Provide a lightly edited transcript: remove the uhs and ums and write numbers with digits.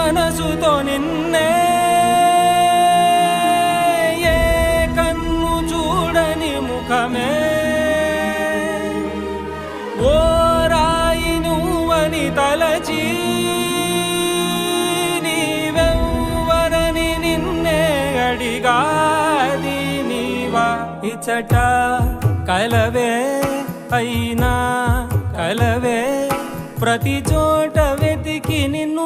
మనసుతో నిన్నే ఏ కన్ను చూడని ముఖమే ఓ రాయి నువ్వని తలచి నీవెవ్వరని నిన్నే అడిగాది నీవా ఇచ్చట కలవే అయినా కలవే ప్రతి చోట వెతికి నిన్ను